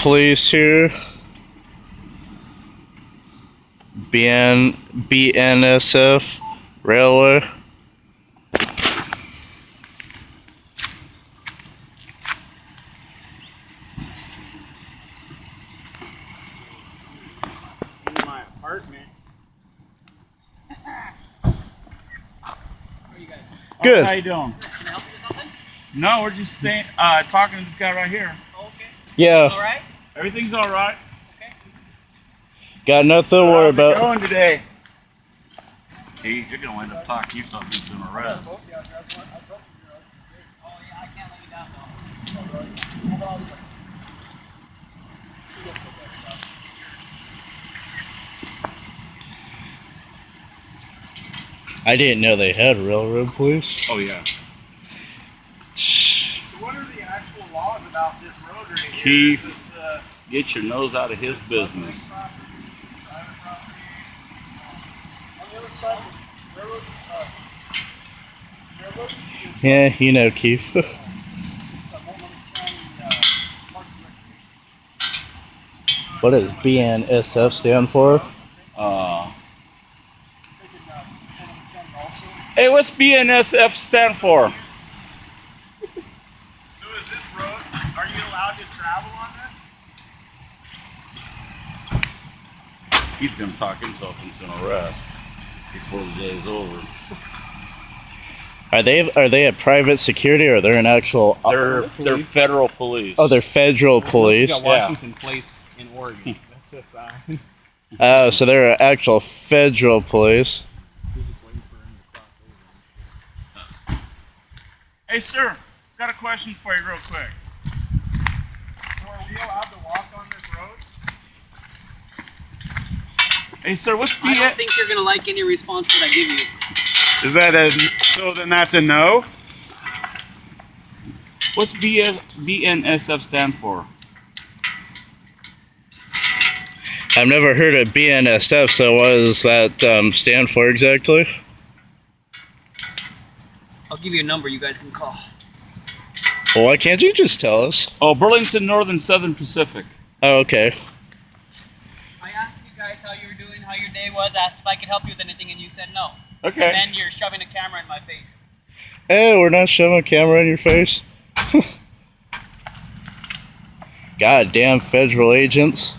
police here. BNSF railway. In my apartment. Good. How you doing? Can I help you with something? No, we're just talking to this guy right here. Oh, okay. Yeah. All right. Everything's all right. Okay. Got nothing to worry How's it about. going today? Keith, you're gonna end up talking you something soon or rest. Oh yeah, I can't let you down though. I didn't know they had railroad police. Oh yeah. What are the actual laws about this road right here? Keith, Is this, get your nose out of his business. private property? On the other side of the railroad, is Yeah, you know, Keith. it's a Multnomah County Parks and Recreation. What does BNSF stand for? Multnomah County also. Hey, what's BNSF stand for? So is this road, are you allowed to travel on this? He's gonna talk himself into an arrest before the day's over. Are they a private security or they're an actual? They're federal police. Oh, they're federal police. Got Washington plates in Oregon. That's the sign. Oh, so they're an actual federal police. He's just waiting for him to cross over. Hey, sir, got a question for you, real quick. So are we allowed to walk on this road? Hey, sir, what's I don't think you're gonna like any response that I give you. Is that so then that's a no? what's BNSF stand for? I've never heard of BNSF, so what does that stand for exactly? I'll give you a number you guys can call. Well, why can't you just tell us? Oh, Burlington Northern Southern Pacific. Oh, okay. I asked you guys how you were doing, how your day was, asked if I could help you with anything, and you said no. Okay. And then you're shoving a camera in my face. Hey, we're not shoving a camera in your face. Goddamn federal agents.